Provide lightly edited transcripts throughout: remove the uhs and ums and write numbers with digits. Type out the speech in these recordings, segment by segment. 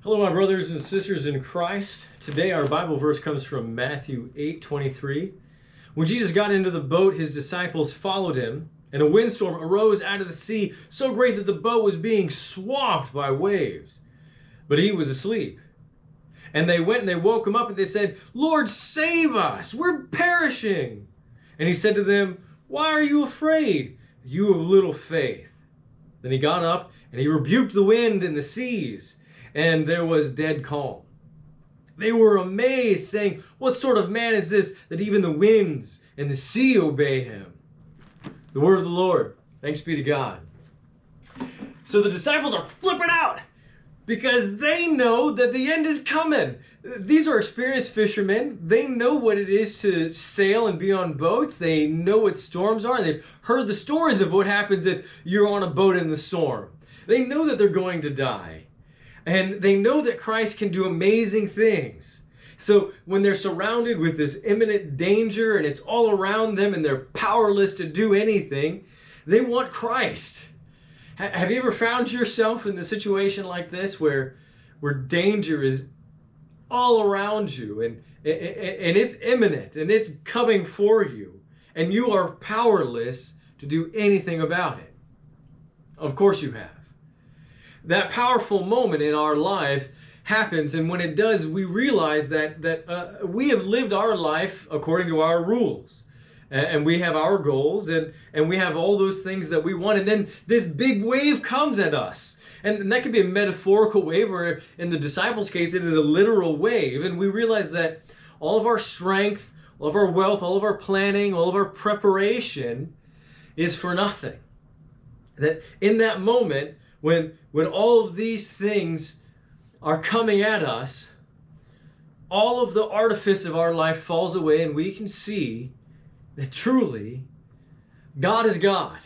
Hello, my brothers and sisters in Christ. Today our Bible verse comes from Matthew 8:23. When Jesus got into the boat, his disciples followed him, and a windstorm arose out of the sea, so great that the boat was being swamped by waves. But he was asleep. And they went and they woke him up and they said, "Lord, save us! We're perishing!" And he said to them, "Why are you afraid, you of little faith?" Then he got up and he rebuked the wind and the seas, and there was dead calm. They were amazed, saying, "What sort of man is this that even the winds and the sea obey him?" The word of the Lord. Thanks be to God. So the disciples are flipping out because they know that the end is coming. These are experienced fishermen. They know what it is to sail and be on boats. They know what storms are. They've heard the stories of what happens if you're on a boat in the storm. They know that they're going to die. And they know that Christ can do amazing things. So when they're surrounded with this imminent danger and it's all around them and they're powerless to do anything, they want Christ. Have you ever found yourself in a situation like this where danger is all around you and it's imminent and it's coming for you and you are powerless to do anything about it? Of course you have. That powerful moment in our life happens, and when it does, we realize that we have lived our life according to our rules. And we have our goals, and we have all those things that we want, and then this big wave comes at us. And that could be a metaphorical wave, or in the disciples' case, it is a literal wave. And we realize that all of our strength, all of our wealth, all of our planning, all of our preparation is for nothing. That in that moment, when all of these things are coming at us, all of the artifice of our life falls away, and we can see that truly God is God.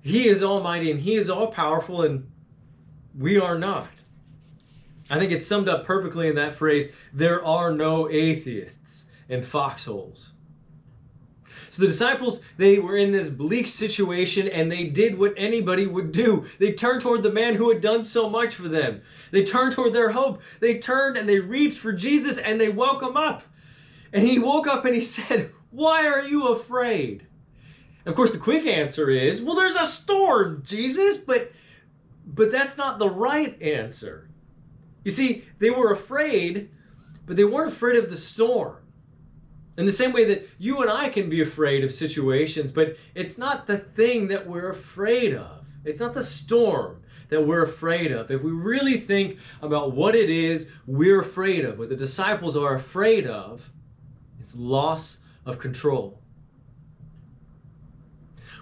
He is almighty and He is all powerful, and we are not. I think it's summed up perfectly in that phrase, "There are no atheists in foxholes." So the disciples, they were in this bleak situation, and they did what anybody would do. They turned toward the man who had done so much for them. They turned toward their hope. They turned and they reached for Jesus and they woke him up. And he woke up and he said, "Why are you afraid?" Of course, the quick answer is, "Well, there's a storm, Jesus," but that's not the right answer. You see, they were afraid, but they weren't afraid of the storm. In the same way that you and I can be afraid of situations, but it's not the thing that we're afraid of. It's not the storm that we're afraid of. If we really think about what it is we're afraid of, what the disciples are afraid of, it's loss of control.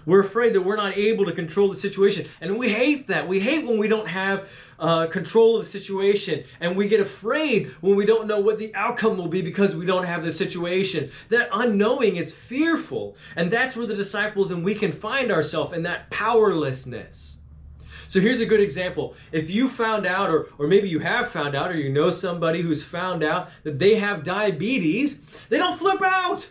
We're afraid that we're not able to control the situation, and we hate that. We hate when we don't have control of the situation, and we get afraid when we don't know what the outcome will be because we don't have the situation. That unknowing is fearful, and that's where the disciples and we can find ourselves in that powerlessness. So here's a good example. If you found out, or maybe you have found out, or you know somebody who's found out that they have diabetes, they don't flip out.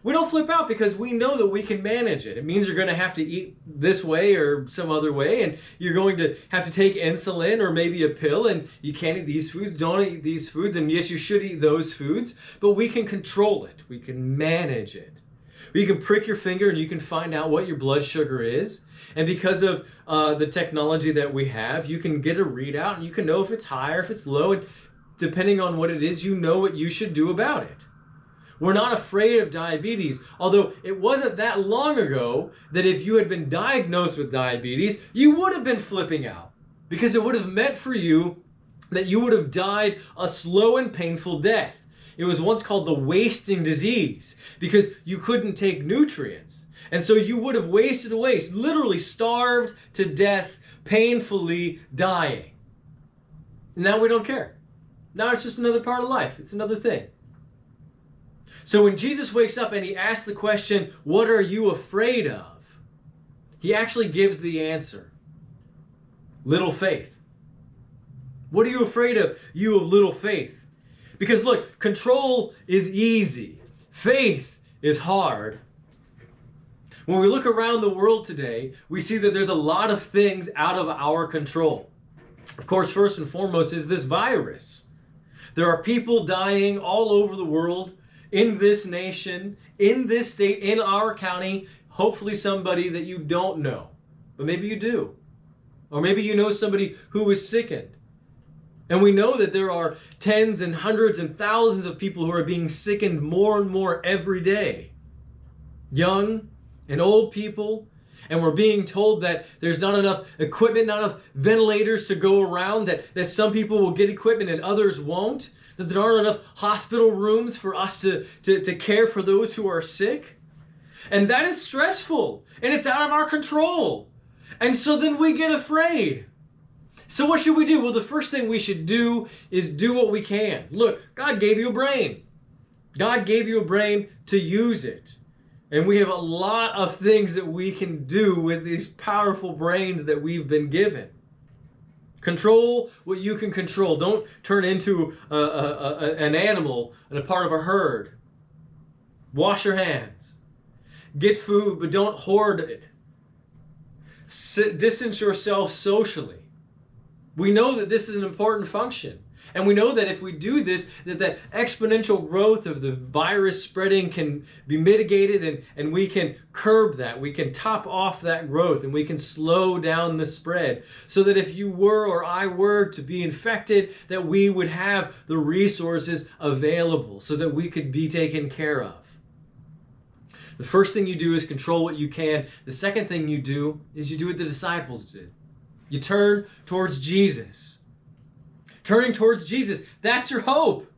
We don't flip out because we know that we can manage it. It means you're going to have to eat this way or some other way, and you're going to have to take insulin or maybe a pill, and you can't eat these foods, don't eat these foods, and yes, you should eat those foods, but we can control it. We can manage it. You can prick your finger and you can find out what your blood sugar is, and because of the technology that we have, you can get a readout and you can know if it's high or if it's low, and depending on what it is, you know what you should do about it. We're not afraid of diabetes, although it wasn't that long ago that if you had been diagnosed with diabetes, you would have been flipping out, because it would have meant for you that you would have died a slow and painful death. It was once called the wasting disease because you couldn't take nutrients. And so you would have wasted away, literally starved to death, painfully dying. Now we don't care. Now it's just another part of life. It's another thing. So when Jesus wakes up and he asks the question, "What are you afraid of?" he actually gives the answer. Little faith. What are you afraid of, you of little faith? Because look, control is easy. Faith is hard. When we look around the world today, we see that there's a lot of things out of our control. Of course, first and foremost is this virus. There are people dying all over the world, in this nation, in this state, in our county, hopefully somebody that you don't know, but maybe you do. Or maybe you know somebody who is sickened. And we know that there are tens and hundreds and thousands of people who are being sickened more and more every day. Young and old people. And we're being told that there's not enough equipment, not enough ventilators to go around, that some people will get equipment and others won't, that there aren't enough hospital rooms for us to care for those who are sick. And that is stressful, and it's out of our control. And so then we get afraid. So what should we do? Well, the first thing we should do is do what we can. Look, God gave you a brain. God gave you a brain to use it. And we have a lot of things that we can do with these powerful brains that we've been given. Control what you can control. Don't turn into an animal and a part of a herd. Wash your hands. Get food, but don't hoard it. Distance yourself socially. We know that this is an important function. And we know that if we do this, that exponential growth of the virus spreading can be mitigated, and we can curb that. We can top off that growth, and we can slow down the spread. So that if you were or I were to be infected, that we would have the resources available so that we could be taken care of. The first thing you do is control what you can. The second thing you do is you do what the disciples did. You turn towards Jesus. Turning towards Jesus. That's your hope.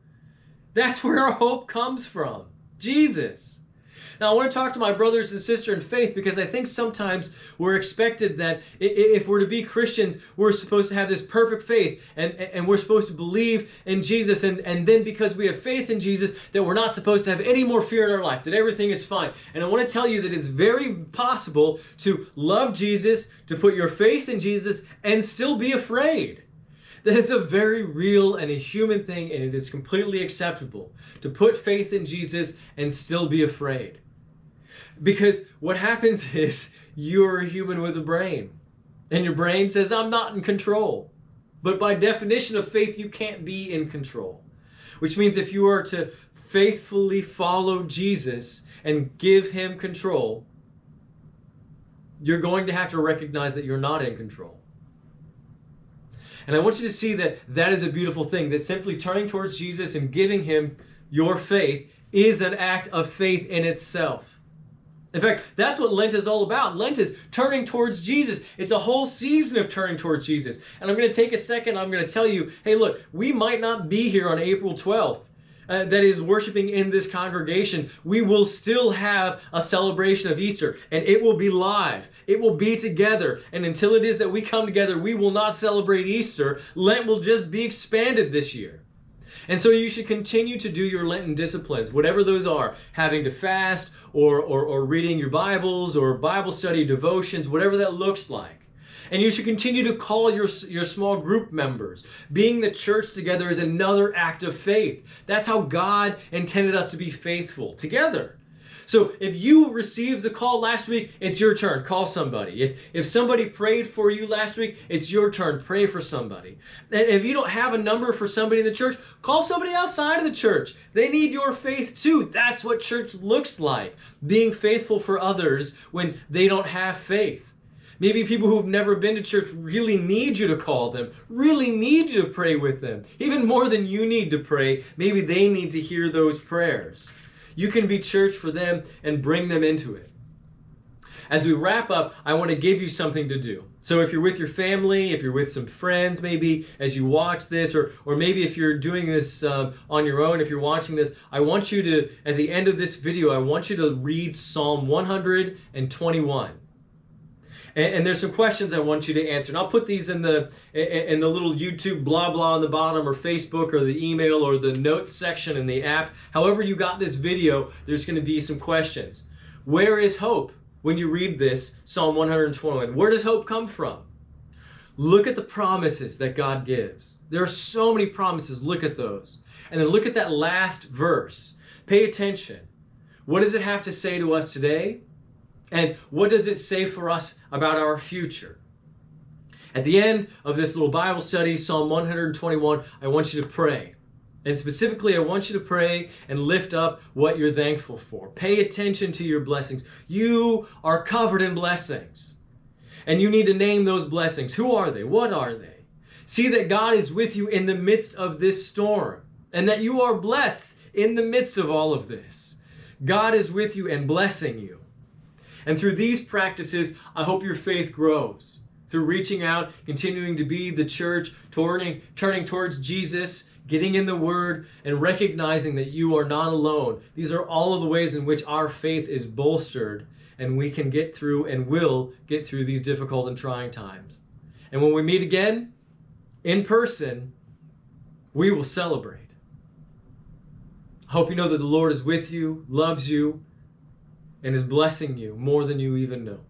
That's where our hope comes from. Jesus. Now, I want to talk to my brothers and sisters in faith, because I think sometimes we're expected that if we're to be Christians, we're supposed to have this perfect faith, and we're supposed to believe in Jesus, and then because we have faith in Jesus, that we're not supposed to have any more fear in our life, that everything is fine. And I want to tell you that it's very possible to love Jesus, to put your faith in Jesus, and still be afraid. That is a very real and a human thing, and it is completely acceptable to put faith in Jesus and still be afraid. Because what happens is you're a human with a brain, and your brain says, I'm not in control. But by definition of faith, you can't be in control. Which means if you are to faithfully follow Jesus and give him control, you're going to have to recognize that you're not in control. And I want you to see that that is a beautiful thing, that simply turning towards Jesus and giving him your faith is an act of faith in itself. In fact, that's what Lent is all about. Lent is turning towards Jesus. It's a whole season of turning towards Jesus. And I'm going to take a second, I'm going to tell you, hey, look, we might not be here on April 12th. That is worshiping in this congregation. We will still have a celebration of Easter, and it will be live. It will be together. And until it is that we come together, we will not celebrate Easter. Lent will just be expanded this year. And so you should continue to do your Lenten disciplines, whatever those are, having to fast or reading your Bibles or Bible study, devotions, whatever that looks like. And you should continue to call your small group members. Being the church together is another act of faith. That's how God intended us to be faithful together. So if you received the call last week, it's your turn. Call somebody. If somebody prayed for you last week, it's your turn. Pray for somebody. And if you don't have a number for somebody in the church, call somebody outside of the church. They need your faith too. That's what church looks like. Being faithful for others when they don't have faith. Maybe people who've never been to church really need you to call them, really need you to pray with them. Even more than you need to pray, maybe they need to hear those prayers. You can be church for them and bring them into it. As we wrap up, I want to give you something to do. So if you're with your family, if you're with some friends, maybe as you watch this, or maybe if you're doing this on your own, if you're watching this, I want you to, at the end of this video, I want you to read Psalm 121. And there's some questions I want you to answer. And I'll put these in the little YouTube blah blah on the bottom, or Facebook, or the email, or the notes section in the app. However you got this video, there's going to be some questions. Where is hope when you read this, Psalm 121? Where does hope come from? Look at the promises that God gives. There are so many promises. Look at those. And then look at that last verse. Pay attention. What does it have to say to us today? And what does it say for us about our future? At the end of this little Bible study, Psalm 121, I want you to pray. And specifically, I want you to pray and lift up what you're thankful for. Pay attention to your blessings. You are covered in blessings. And you need to name those blessings. Who are they? What are they? See that God is with you in the midst of this storm, and that you are blessed in the midst of all of this. God is with you and blessing you. And through these practices, I hope your faith grows. Through reaching out, continuing to be the church, turning towards Jesus, getting in the Word, and recognizing that you are not alone. These are all of the ways in which our faith is bolstered, and we can get through and will get through these difficult and trying times. And when we meet again, in person, we will celebrate. I hope you know that the Lord is with you, loves you, and is blessing you more than you even know.